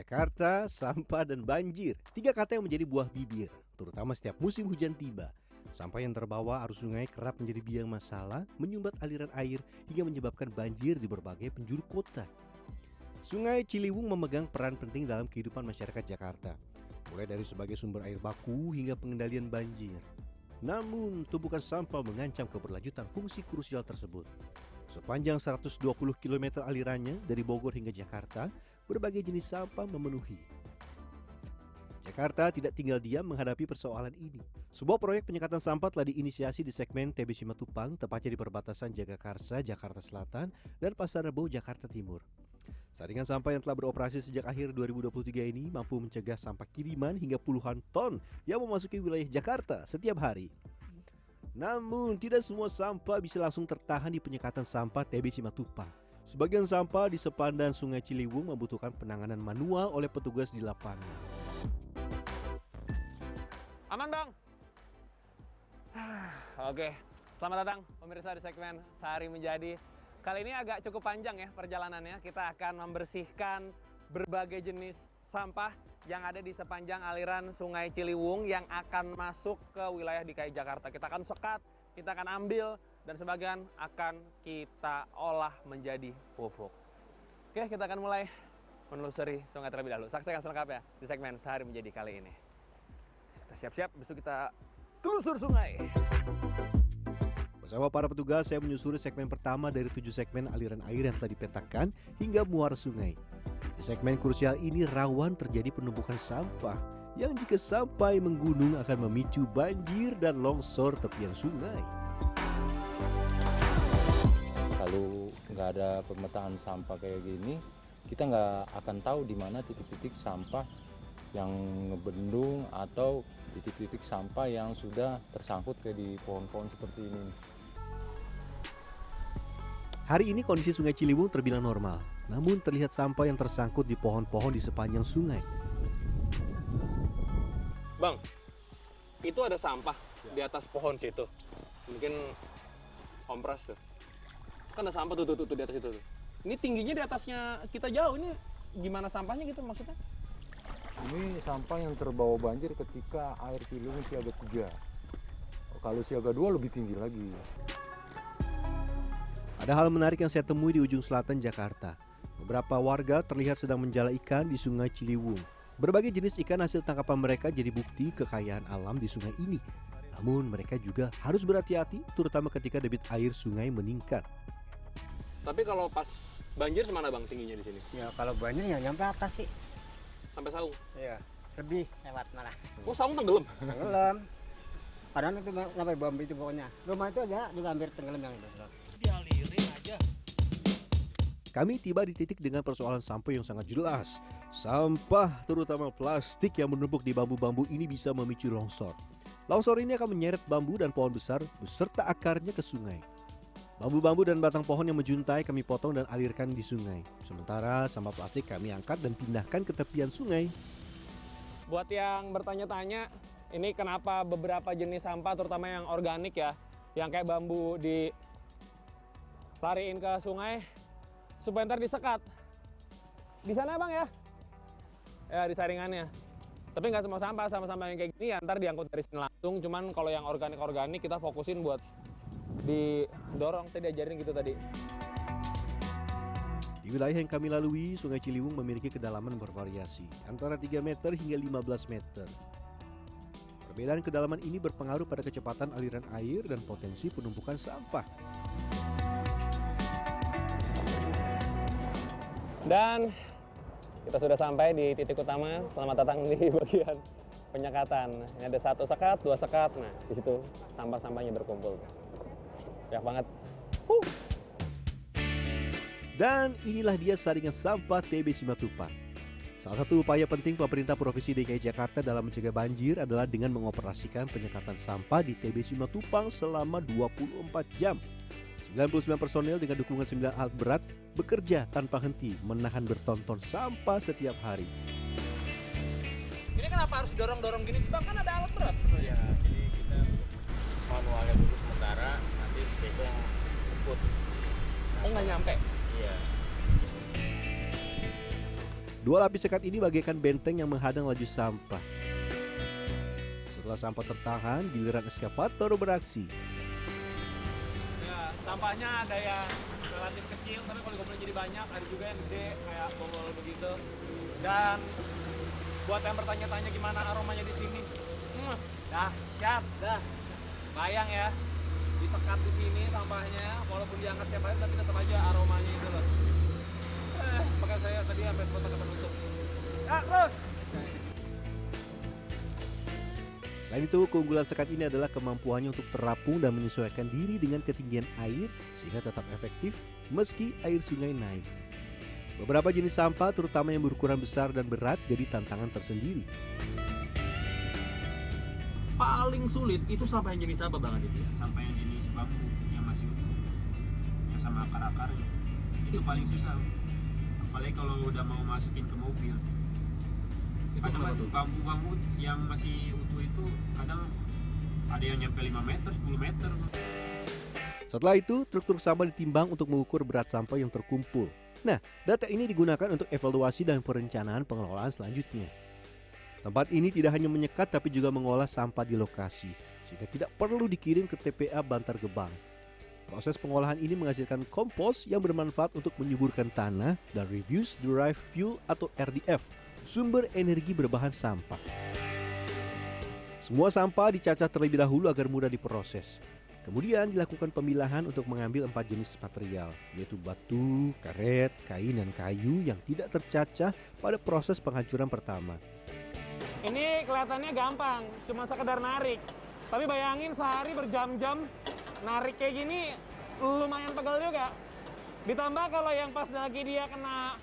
Jakarta, sampah, dan banjir. Tiga kata yang menjadi buah bibir, terutama setiap musim hujan tiba. Sampah yang terbawa arus sungai kerap menjadi biang masalah, menyumbat aliran air hingga menyebabkan banjir di berbagai penjuru kota. Sungai Ciliwung memegang peran penting dalam kehidupan masyarakat Jakarta, mulai dari sebagai sumber air baku hingga pengendalian banjir. Namun, tumpukan sampah mengancam keberlanjutan fungsi krusial tersebut. Sepanjang 120 km alirannya dari Bogor hingga Jakarta, berbagai jenis sampah memenuhi. Jakarta tidak tinggal diam menghadapi persoalan ini. Sebuah proyek penyekatan sampah telah diinisiasi di segmen TB Simatupang, tepatnya di perbatasan Jagakarsa, Jakarta Selatan, dan Pasar Rebo, Jakarta Timur. Saringan sampah yang telah beroperasi sejak akhir 2023 ini mampu mencegah sampah kiriman hingga puluhan ton yang memasuki wilayah Jakarta setiap hari. Namun, tidak semua sampah bisa langsung tertahan di penyekatan sampah TB Simatupang. Sebagian sampah di sepandan Sungai Ciliwung membutuhkan penanganan manual oleh petugas di lapangan. Aman, Bang? Oke, selamat datang pemirsa di segmen Sehari Menjadi. Kali ini agak cukup panjang ya perjalanannya. Kita akan membersihkan berbagai jenis sampah yang ada di sepanjang aliran Sungai Ciliwung yang akan masuk ke wilayah DKI Jakarta. Kita akan sekat, kita akan ambil, dan sebagian akan kita olah menjadi pupuk. Oke, kita akan mulai menelusuri sungai terlebih dahulu. Saksikan selengkapnya di segmen Sehari Menjadi kali ini. Kita siap-siap, besok kita telusur sungai. Bersama para petugas, saya menyusuri segmen pertama dari 7 segmen aliran air yang telah dipetakan hingga muara sungai. Di segmen krusial ini rawan terjadi penumpukan sampah yang jika sampai menggunung akan memicu banjir dan longsor tepian sungai. Kalau nggak ada pemetaan sampah kayak gini, kita nggak akan tahu di mana titik-titik sampah yang ngebendung atau titik-titik sampah yang sudah tersangkut kayak di pohon-pohon seperti ini. Hari ini kondisi Sungai Ciliwung terbilang normal, namun terlihat sampah yang tersangkut di pohon-pohon di sepanjang sungai. Bang, itu ada sampah di atas pohon situ. Mungkin kompres tuh. Kan ada sampah tuh di atas itu tuh. Ini tingginya di atasnya kita jauh. Ini gimana sampahnya gitu maksudnya? Ini sampah yang terbawa banjir ketika air Ciliwung siaga 3. Kalau siaga 2 lebih tinggi lagi. Ada hal menarik yang saya temui di ujung selatan Jakarta. Beberapa warga terlihat sedang menjala ikan di Sungai Ciliwung. Berbagai jenis ikan hasil tangkapan mereka jadi bukti kekayaan alam di sungai ini. Namun mereka juga harus berhati-hati, terutama ketika debit air sungai meningkat. Tapi kalau pas banjir semana Bang tingginya di sini? Ya kalau banjir ya nyampe atas sih. Sampai saung? Iya, lebih lewat malah. Oh, saung tenggelam? Tenggelam. Padahal itu sampai bambu itu pokoknya. Rumah itu aja juga hampir tenggelam yang itu. Dialirin aja. Kami tiba di titik dengan persoalan sampah yang sangat jelas. Sampah, terutama plastik yang menumpuk di bambu-bambu ini bisa memicu longsor. Longsor ini akan menyeret bambu dan pohon besar beserta akarnya ke sungai. Bambu-bambu dan batang pohon yang menjuntai kami potong dan alirkan di sungai. Sementara sampah plastik kami angkat dan pindahkan ke tepian sungai. Buat yang bertanya-tanya, ini kenapa beberapa jenis sampah terutama yang organik ya, yang kayak bambu dilariin ke sungai supaya ntar disekat. Di sana Bang ya? Ya di saringannya. Tapi nggak semua sampah, sama-sama yang kayak gini ya ntar diangkut dari sini langsung. Cuman kalau yang organik-organik kita fokusin buat didorong, tadi diajarin gitu tadi. Di wilayah yang kami lalui, Sungai Ciliwung memiliki kedalaman bervariasi, antara 3 meter hingga 15 meter. Perbedaan kedalaman ini berpengaruh pada kecepatan aliran air dan potensi penumpukan sampah. Dan kita sudah sampai di titik utama. Selamat datang di bagian penyekatan. Ini ada 1 sekat, 2 sekat. Nah, di situ sampah-sampahnya berkumpul. Banyak banget. Dan inilah dia saringan sampah TB Simatupang. Salah satu upaya penting pemerintah Provinsi DKI Jakarta dalam mencegah banjir adalah dengan mengoperasikan penyekatan sampah di TB Simatupang selama 24 jam. 99 personel dengan dukungan 9 alat berat bekerja tanpa henti menahan bertonton sampah setiap hari. Ini kenapa harus dorong-dorong gini sih Bang? Kan ada alat berat. Ya, jadi kita manualnya dulu sementara, nanti itu yang jemput. Oh nggak nyampe? Iya. Dua lapis sekat ini bagaikan benteng yang menghadang laju sampah. Setelah sampah tertahan, giliran eskavator beraksi. Ya, sampahnya ada yang relatif kecil, tapi kalau gombolnya jadi banyak, ada juga yang gede kayak bonggol begitu. Dan buat yang bertanya-tanya gimana aromanya di sini, dahsyat, dah. Bayang ya, disekat di sini sampahnya, walaupun diangkat tiap hari tapi tetap aja aromanya itu loh. Pakai saya tadi sampai kota penutup. Ya, terus. Selain itu, keunggulan sekat ini adalah kemampuannya untuk terapung dan menyesuaikan diri dengan ketinggian air sehingga tetap efektif meski air sungai naik. Beberapa jenis sampah, terutama yang berukuran besar dan berat, jadi tantangan tersendiri. Paling sulit itu sampah yang jenis apa Bang Adit? Sampah yang jenis bambu yang masih utuh, yang sama akar-akarnya, itu paling susah. Apalagi kalau udah mau masukin ke mobil. Kadang bambu-bambu yang masih utuh itu kadang ada yang nyampe 5 meter, 10 meter. Setelah itu, truk-truk sampah ditimbang untuk mengukur berat sampah yang terkumpul. Nah, data ini digunakan untuk evaluasi dan perencanaan pengelolaan selanjutnya. Tempat ini tidak hanya menyekat tapi juga mengolah sampah di lokasi, sehingga tidak perlu dikirim ke TPA Bantar Gebang. Proses pengolahan ini menghasilkan kompos yang bermanfaat untuk menyuburkan tanah dan Refuse Derived Fuel atau RDF, sumber energi berbahan sampah. Semua sampah dicacah terlebih dahulu agar mudah diproses. Kemudian dilakukan pemilahan untuk mengambil 4 jenis material, yaitu batu, karet, kain, dan kayu yang tidak tercacah pada proses penghancuran pertama. Ini kelihatannya gampang, cuma sekedar narik. Tapi bayangin sehari berjam-jam narik kayak gini lumayan pegel juga. Ditambah kalau yang pas lagi dia kena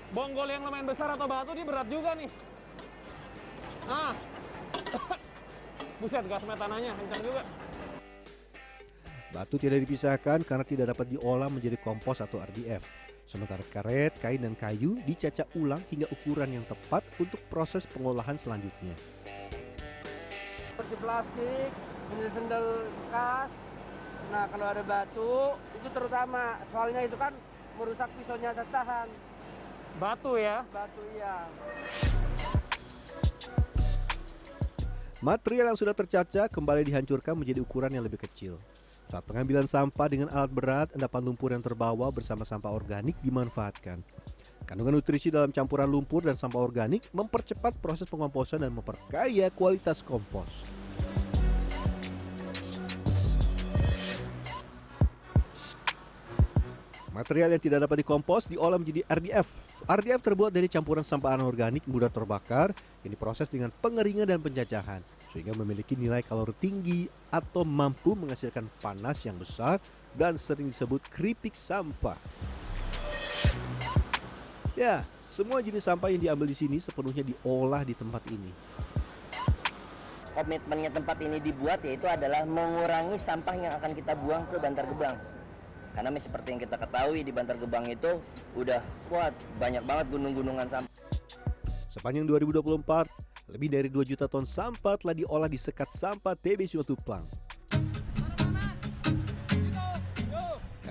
bonggol yang lumayan besar atau batu, dia berat juga nih. Nah, buset gas metananya kencang juga. Batu tidak dipisahkan karena tidak dapat diolah menjadi kompos atau RDF. Sementara karet, kain, dan kayu dicacah ulang hingga ukuran yang tepat untuk proses pengolahan selanjutnya. Seperti plastik, sendal-sendal bekas. Nah, kalau ada batu, itu terutama. Soalnya itu kan merusak pisaunya tahan. Batu ya? Batu, iya. Material yang sudah tercacah kembali dihancurkan menjadi ukuran yang lebih kecil. Saat pengambilan sampah dengan alat berat, endapan lumpur yang terbawa bersama sampah organik dimanfaatkan. Kandungan nutrisi dalam campuran lumpur dan sampah organik mempercepat proses pengomposan dan memperkaya kualitas kompos. Material yang tidak dapat dikompos diolah menjadi RDF. RDF terbuat dari campuran sampah anorganik mudah terbakar yang diproses dengan pengeringan dan pencacahan, sehingga memiliki nilai kalori tinggi atau mampu menghasilkan panas yang besar dan sering disebut keripik sampah. Ya, semua jenis sampah yang diambil di sini sepenuhnya diolah di tempat ini. Komitmennya tempat ini dibuat yaitu adalah mengurangi sampah yang akan kita buang ke Bantar Gebang. Karena seperti yang kita ketahui di Bantar Gebang itu udah kuat, banyak banget gunung-gunungan sampah. Sepanjang 2024, lebih dari 2 juta ton sampah telah diolah di sekat sampah TB Simatupang.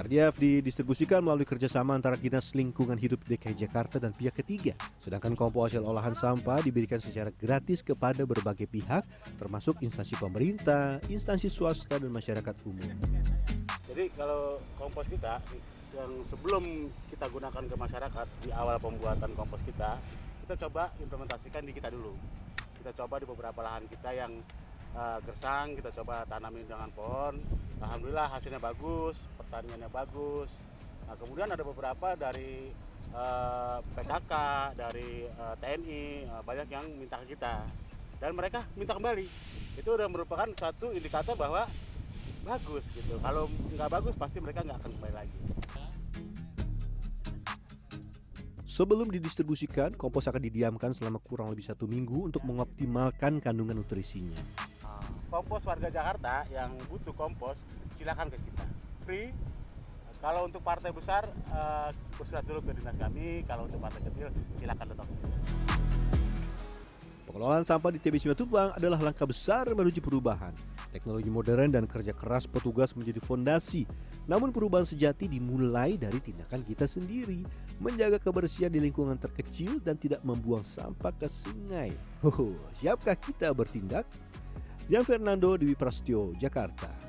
RDF didistribusikan melalui kerjasama antara Dinas Lingkungan Hidup DKI Jakarta dan pihak ketiga. Sedangkan kompos hasil olahan sampah diberikan secara gratis kepada berbagai pihak, termasuk instansi pemerintah, instansi swasta, dan masyarakat umum. Jadi kalau kompos kita yang sebelum kita gunakan ke masyarakat di awal pembuatan kompos kita coba implementasikan di kita dulu. Kita coba di beberapa lahan kita yang gersang, kita coba tanamin dengan pohon. Alhamdulillah hasilnya bagus, pertaniannya bagus. Nah, kemudian ada beberapa dari PKK, dari TNI, banyak yang minta ke kita. Dan mereka minta kembali. Itu udah merupakan suatu indikator bahwa bagus gitu. Kalau nggak bagus pasti mereka nggak akan kembali lagi. Sebelum didistribusikan, kompos akan didiamkan selama kurang lebih 1 minggu untuk mengoptimalkan kandungan nutrisinya. Kompos warga Jakarta yang butuh kompos, silakan ke kita. Free. Kalau untuk partai besar, bersurat dulu ke dinas kami. Kalau untuk partai kecil, silakan datang. Pengelolaan sampah di TB Simatupang adalah langkah besar menuju perubahan. Teknologi modern dan kerja keras petugas menjadi fondasi. Namun perubahan sejati dimulai dari tindakan kita sendiri, menjaga kebersihan di lingkungan terkecil dan tidak membuang sampah ke sungai. Siapkah kita bertindak? Jan Fernando, Dwi Prasetyo, Jakarta.